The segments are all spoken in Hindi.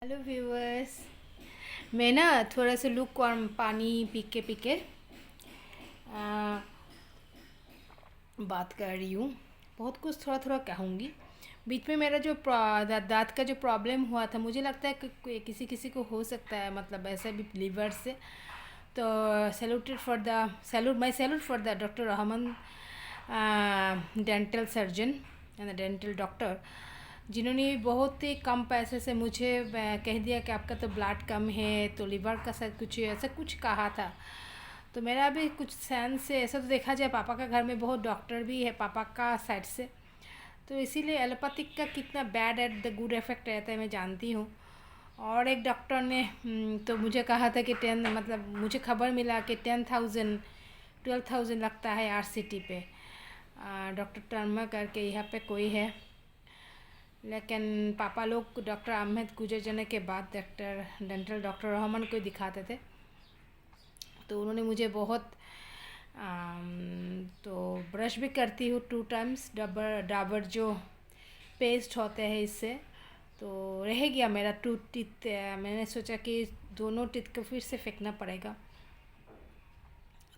Hello viewers. मैं ना थोड़ा सा लूक वार्म पानी पी के बात कर रही हूँ। बहुत कुछ थोड़ा थोड़ा कहूँगी। बीच में मेरा जो दांत का जो प्रॉब्लम हुआ था, मुझे लगता है कि किसी किसी को हो सकता है, मतलब ऐसा भी लीवर से। तो salute for the doctor Rahman, dental surgeon and dental doctor, जिन्होंने बहुत ही कम पैसे से मुझे कह दिया कि आपका तो ब्लड कम है, तो लीवर का शायद कुछ ऐसा कुछ कहा था। तो मेरा भी कुछ सेंस से ऐसा, तो देखा जाए पापा का घर में बहुत डॉक्टर भी है पापा का साइड से, तो इसीलिए एलोपैथिक का कितना bad at the good effect रहता है मैं जानती हूँ। और एक डॉक्टर ने तो मुझे कहा था कि मतलब मुझे खबर मिला कि 10,000 12,000 लगता है RCT पे। डॉक्टर टर्मा करके यहाँ पे कोई है, लेकिन पापा लोग डॉक्टर अहमद गुजर जाने के बाद डेंटल डॉक्टर रहमान को दिखाते थे। तो उन्होंने मुझे बहुत तो ब्रश भी करती हूँ 2 टाइम्स, डाबर जो पेस्ट होते हैं इससे। तो रह गया मेरा 2 टीथ। मैंने सोचा कि दोनों टीथ को फिर से फेंकना पड़ेगा।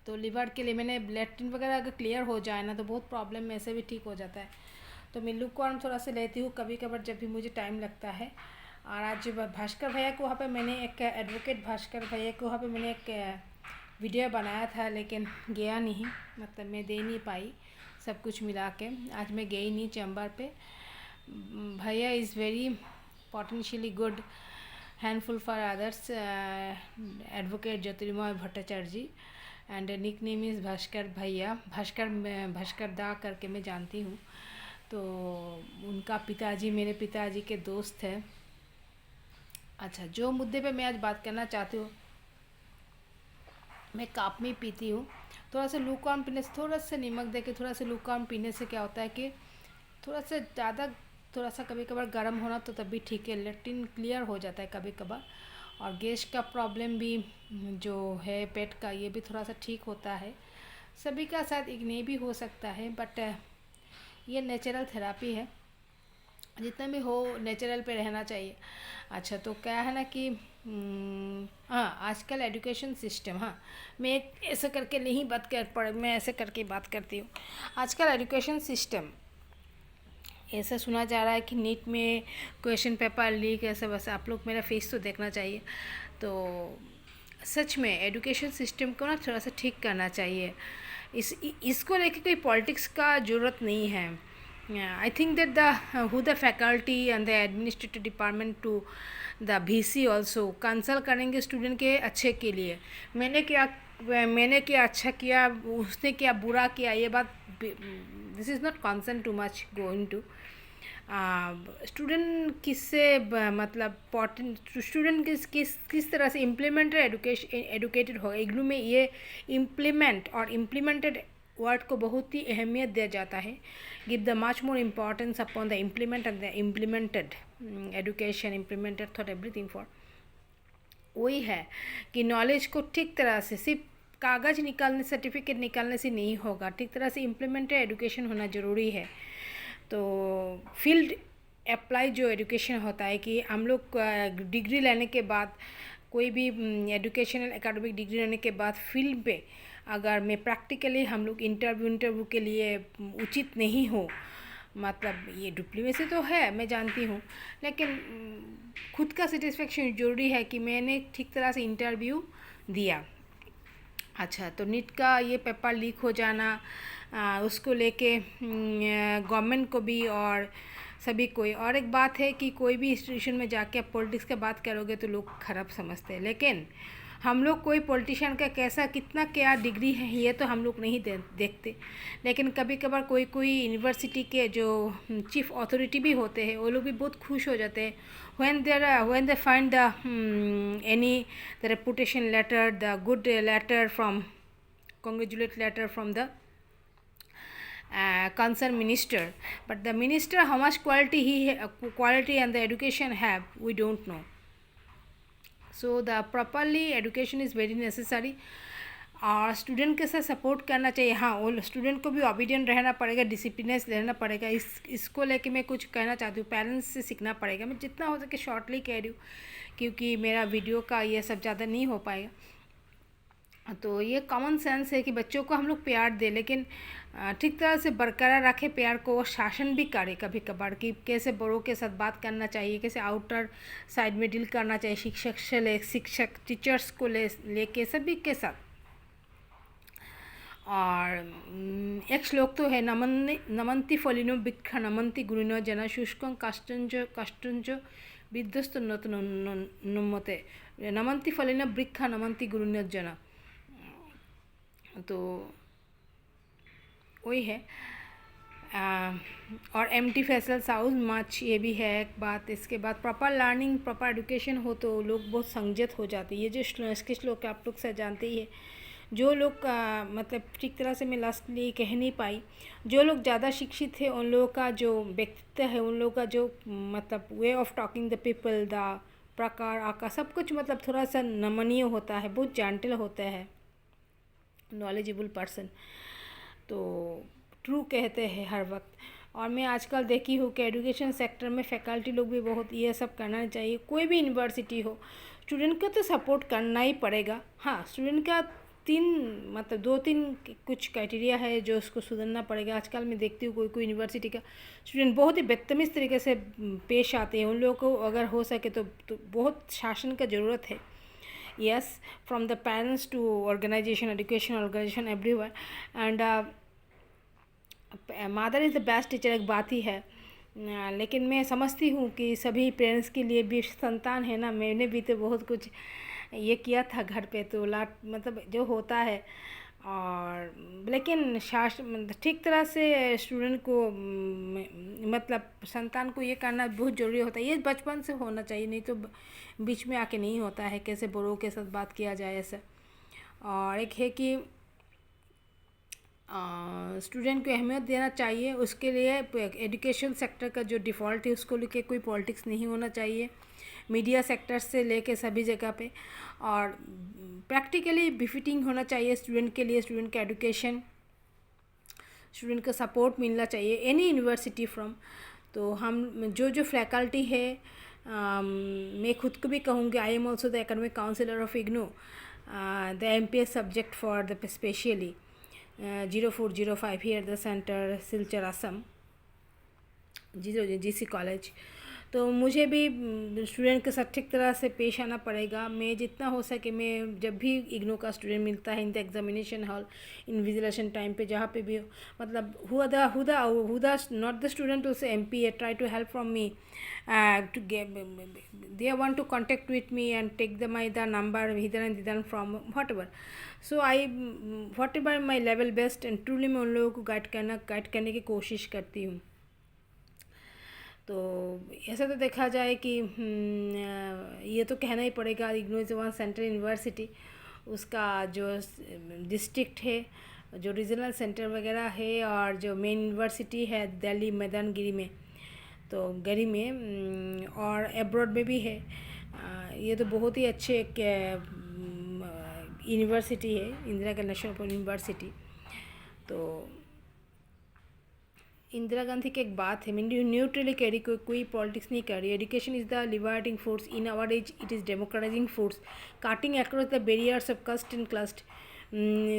तो लिवर के लिए मैंने लैट्रिन वगैरह अगर क्लियर हो जाए ना, तो बहुत प्रॉब्लम में ऐसे भी ठीक हो जाता है। तो मैं लुकवार्म थोड़ा सा लेती हूँ कभी कभार जब भी मुझे टाइम लगता है। और आज भास्कर भैया को वहाँ पे मैंने एक एडवोकेट भास्कर भैया को वहाँ पे मैंने एक वीडियो बनाया था, लेकिन गया नहीं, मतलब मैं दे नहीं पाई सब कुछ मिला के। आज मैं गई नहीं चैम्बर पे। भैया is very potentially good handful for others, advocate Jyotirmoy Bhattacharya ji, and nick name is Bhaskar भैया, भास्कर दा करके मैं जानती हूँ। तो उनका पिताजी मेरे पिताजी के दोस्त है। अच्छा, जो मुद्दे पे मैं आज बात करना चाहती हूँ, मैं काप में पीती हूँ। थोड़ा सा लूकवार्म पीने से, थोड़ा सा नमक दे के थोड़ा सा लूकवार्म पीने से क्या होता है कि थोड़ा सा ज़्यादा, थोड़ा सा कभी कभार गर्म होना तो तब भी ठीक है, लेट्रिन क्लियर हो जाता है कभी कभार। और गैस का प्रॉब्लम भी जो है पेट का, ये भी थोड़ा सा ठीक होता है। सभी का शायद एक नहीं भी हो सकता है, बट ये नेचुरल थेरापी है, जितना भी हो नेचुरल पे रहना चाहिए। अच्छा, तो क्या है ना कि हाँ, आजकल एजुकेशन सिस्टम, हाँ, मैं ऐसे करके नहीं बात कर पड़ मैं ऐसे करके बात करती हूँ। आजकल एजुकेशन सिस्टम ऐसा सुना जा रहा है कि नीट में क्वेश्चन पेपर लीक, ऐसा वैसे। आप लोग मेरा फेस तो देखना चाहिए। तो सच में एजुकेशन सिस्टम को ना थोड़ा सा ठीक करना चाहिए। इसको लेके कोई पॉलिटिक्स का ज़रूरत नहीं है। I think that the faculty and the administrative department to the VC also consult करेंगे स्टूडेंट के अच्छे के लिए। मैंने क्या अच्छा किया, उसने क्या बुरा किया, ये बात, this is not concern too much going to student किससे मतलब स्टूडेंट किस तरह से इम्प्लीमेंटेड एडुकेटेड हो। इग्नू में ये इम्प्लीमेंट और इम्प्लीमेंटेड वर्ड को बहुत ही अहमियत दिया जाता है। Give the much more importance upon the implement and the implemented education, implemented thought everything for. वही है कि नॉलेज को ठीक तरह से सिर्फ कागज़ निकालने, सर्टिफिकेट निकालने से नहीं होगा, ठीक तरह से इम्प्लीमेंटेड एडुकेशन होना ज़रूरी है। तो फील्ड अप्लाई जो एजुकेशन होता है कि हम लोग डिग्री लेने के बाद, कोई भी एजुकेशनल एकेडमिक डिग्री लेने के बाद फील्ड पे अगर मैं प्रैक्टिकली हम लोग इंटरव्यू के लिए उचित नहीं हो, मतलब ये डिप्लोमेसी तो है मैं जानती हूँ, लेकिन खुद का सेटिस्फेक्शन ज़रूरी है कि मैंने ठीक तरह से इंटरव्यू दिया। अच्छा, तो नीट का ये पेपर लीक हो जाना, उसको लेके गवर्नमेंट को भी और सभी कोई, और एक बात है कि कोई भी इंस्टीट्यूशन में जाके आप पॉलिटिक्स की बात करोगे तो लोग खराब समझते हैं, लेकिन हम लोग कोई पॉलिटिशियन का कैसा कितना क्या डिग्री है ये तो हम लोग नहीं देखते। लेकिन कभी कभार कोई कोई यूनिवर्सिटी के जो चीफ अथॉरिटी भी होते हैं, वो लोग भी बहुत खुश हो जाते हैं when they find the any the reputation letter, the good letter from congratulate letter from the concerned minister. But the minister, how much quality and the education have, we don't know. So the properly education is very necessary. और स्टूडेंट के साथ सपोर्ट करना चाहिए। हाँ, वो स्टूडेंट को भी ओबीडियंट रहना पड़ेगा, डिसिप्लिनस रहना पड़ेगा। इसको लेके मैं कुछ कहना चाहती हूँ, पेरेंट्स से सीखना पड़ेगा। मैं जितना हो सके शॉर्टली कह रही हूँ, क्योंकि मेरा वीडियो का ये सब ज़्यादा नहीं हो पाएगा। तो ये कॉमन सेंस है कि बच्चों को हम लोग प्यार दें, लेकिन ठीक तरह से बरकरार रखें प्यार को, और शासन भी करे कभी कभार कि कैसे बड़ों के साथ बात करना चाहिए, कैसे आउटर साइड में डील करना चाहिए, शिक्षक टीचर्स को लेके सभी के साथ। और एक श्लोक तो है, नमन्ति फलिनो वृक्ष नमन्ति गुरुनो जना शुष्कं काष्ठञ्च विध्वस्त नुमते नमन्ति फलिनो वृक्ष नमन्ति गुरुनो जना। तो वही है। और एम्प्टी वेसल्स हाउस मच, ये भी है एक बात। इसके बाद प्रॉपर लर्निंग, प्रॉपर एजुकेशन हो तो लोग बहुत संयत हो जाते हैं। ये जो इसके श्लोक आप लोग से जानते ही है। जो लोग मतलब ठीक तरह से मैं लास्टली कह नहीं पाई, जो लोग ज़्यादा शिक्षित है उन लोगों का जो व्यक्तित्व है, उन लोगों का जो मतलब way of talking the people, the प्रकार आकार सब कुछ मतलब थोड़ा सा नमनीय होता है, बहुत जेंटल होता है, नॉलेजेबल पर्सन। तो ट्रू कहते हैं हर वक्त। और मैं आजकल देखी हूँ कि एजुकेशन सेक्टर में फैकल्टी लोग भी बहुत ये सब करना चाहिए। कोई भी यूनिवर्सिटी हो, स्टूडेंट को तो सपोर्ट करना ही पड़ेगा। हाँ, स्टूडेंट का मतलब 2-3 कुछ क्राइटेरिया है जो उसको सुधरना पड़ेगा। आजकल मैं देखती हूँ कोई यूनिवर्सिटी का स्टूडेंट बहुत ही बदतमीज़ तरीके से पेश आते हैं। उन लोगों को अगर हो सके तो बहुत शासन का ज़रूरत है। Yes, from the parents to organization, education organization, everywhere. And mother is the best teacher, एक बात ही है। लेकिन मैं समझती हूँ कि सभी पेरेंट्स के लिए भी संतान है ना। मैंने भी तो बहुत कुछ ये किया था घर पे, तो मतलब जो होता है। और लेकिन ठीक तरह से स्टूडेंट को मतलब संतान को ये करना बहुत ज़रूरी होता है। ये बचपन से होना चाहिए, नहीं तो बीच में आके नहीं होता है कैसे बड़ों के साथ बात किया जाए ऐसे। और एक है कि स्टूडेंट को अहमियत देना चाहिए। उसके लिए एजुकेशन सेक्टर का जो डिफ़ॉल्ट है उसको लेके कोई पॉलिटिक्स नहीं होना चाहिए, मीडिया सेक्टर से लेके सभी जगह पे। और प्रैक्टिकली बिफिटिंग होना चाहिए स्टूडेंट के लिए, स्टूडेंट का एजुकेशन, स्टूडेंट का सपोर्ट मिलना चाहिए एनी यूनिवर्सिटी फ्रॉम। तो हम जो फैकल्टी है, मैं खुद को भी कहूँगी, I am also the academic counsellor of IGNOU, the MPS subject for the specially 0405 here the center Silchar Assam, GC college. तो मुझे भी स्टूडेंट के साथ ठीक तरह से पेश आना पड़ेगा। मैं जितना हो सके, मैं जब भी इग्नू का स्टूडेंट मिलता है in the examination hall, invigilation time पे, जहाँ पे भी हो, मतलब हुदा not the student also MPA try to help from me to get, they want to contact with me and take the number हिदन and दिदन from whatever. So I whatever my level best and truly मैं उन लोगों को गाइड करने की कोशिश करती हूँ। तो ऐसा तो देखा जाए कि ये तो कहना ही पड़ेगा, IGNOU is one central university. उसका जो डिस्ट्रिक्ट है, जो रीजनल सेंटर वगैरह है, और जो मेन यूनिवर्सिटी है दिल्ली मैदानगिरी में, तो गरी में, और एब्रॉड में भी है। ये तो बहुत ही अच्छे यूनिवर्सिटी है, इंदिरा गांधी नेशनल यूनिवर्सिटी। तो इंदिरा गांधी की एक बात है, मैं न्यूट्रली कह रही, कोई पॉलिटिक्स नहीं कर रही। Education is the liberating force in our age, it is democratising force, cutting across the barriers of caste and class,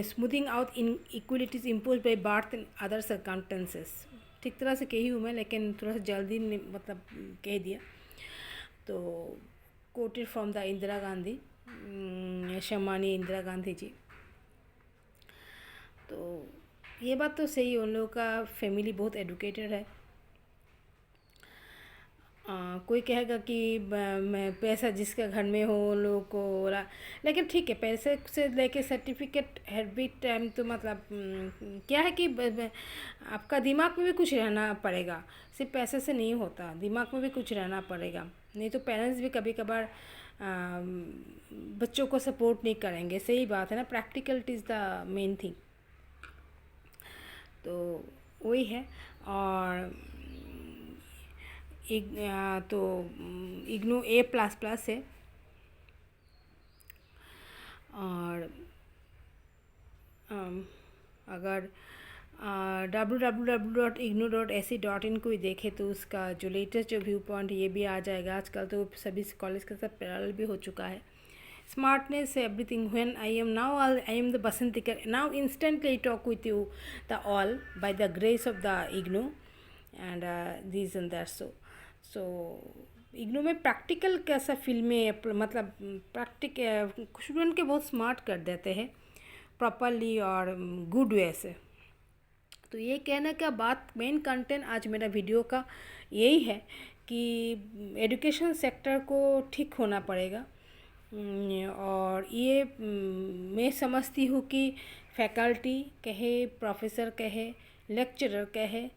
smoothing out inequalities impose by birth and other circumstances. ठीक तरह से कही हूँ मैं, लेकिन थोड़ा सा जल्दी मतलब कह दिया। तो quoted from the Indira Gandhi, सम्मानीय इंदिरा गांधी जी। तो ये बात तो सही है, उन लोगों का फैमिली बहुत एडुकेटेड है। कोई कहेगा कि मैं पैसा जिसका घर में हो उन लोगों को लेकिन ठीक है, पैसे से लेके सर्टिफिकेट हैबिट टाइम तो मतलब क्या है कि आपका दिमाग में भी कुछ रहना पड़ेगा, सिर्फ पैसे से नहीं होता, दिमाग में भी कुछ रहना पड़ेगा। नहीं तो पेरेंट्स भी कभी कभार बच्चों को सपोर्ट नहीं करेंगे। सही बात है ना, practicality is the main thing. तो वही है। और तो इग्नू A++ है। और अगर www.igno.ac.in कोई देखे तो उसका जो लेटेस्ट जो व्यू पॉइंट ये भी आ जाएगा। आजकल तो सभी कॉलेज का सब पैरेलल भी हो चुका है। Smartness, everything. When I am now, I am the Basantika. Now instantly I talk with you, the all by the grace of the IGNO, and these and that. So IGNOU में प्रैक्टिकल कैसा फिल्में मतलब प्रैक्टिक स्टूडेंट के बहुत स्मार्ट कर देते हैं प्रॉपरली और गुड वे से। तो ये कहने का बात मेन कंटेंट आज मेरा वीडियो का यही है कि एजुकेशन सेक्टर को ठीक होना पड़ेगा। और ये मैं समझती हूँ कि फैकल्टी कहे, प्रोफेसर कहे, लेक्चरर कहे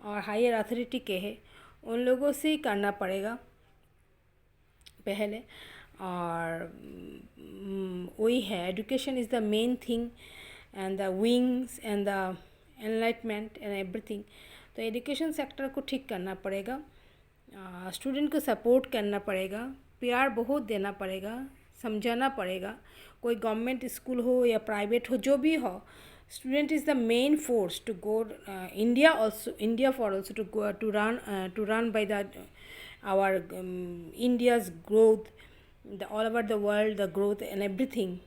और हायर अथॉरिटी कहे, उन लोगों से ही करना पड़ेगा पहले। और वही है, education is the main thing and the wings and the enlightenment and everything. तो एजुकेशन सेक्टर को ठीक करना पड़ेगा, स्टूडेंट को सपोर्ट करना पड़ेगा, प्यार बहुत देना पड़ेगा, समझाना पड़ेगा। कोई गवर्नमेंट स्कूल हो या प्राइवेट हो, जो भी हो, student is the main force to go India for also to go to run by the our India's growth, all over the world, the growth and everything.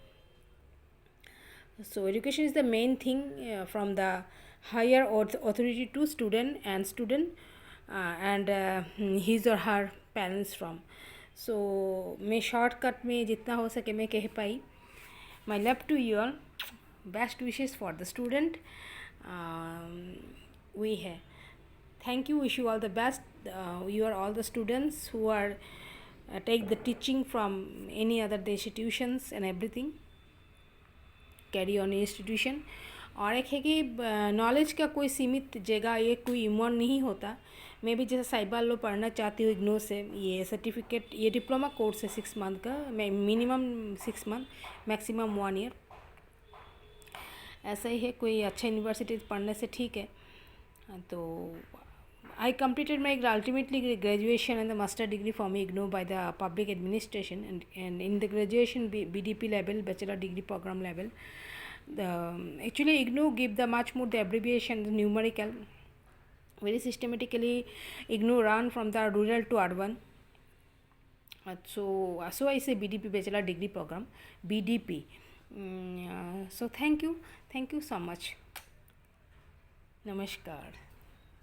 So education is the main thing, from the higher authority to student and his or her parents from. So मैं शॉर्टकट में जितना हो सके मैं कह पाई। My love to you all, best wishes for the student we have. Thank you, wish you all the best. You are all the students who are take the teaching from any other institutions and everything, carry on institution. और एक है कि नॉलेज का कोई सीमित जगह, ये कोई इमोन नहीं होता। मैं भी जैसे साइबर लो पढ़ना चाहती हूँ इग्नो से, ये सर्टिफिकेट, ये डिप्लोमा कोर्स है 6 मंथ का, मैं मिनिमम 6 मंथ मैक्सिमम 1 ईयर, ऐसा ही है। कोई अच्छा यूनिवर्सिटी पढ़ने से ठीक है। तो आई completed my ultimately graduation and the master degree from IGNO by the public administration, and in the graduation BDP level, bachelor degree program level, actually IGNO give the much more the abbreviation, the numerical, very systematically IGNO run from the rural to urban. So I say BDP bachelor degree program, BDP. So thank you so much. Namaskar.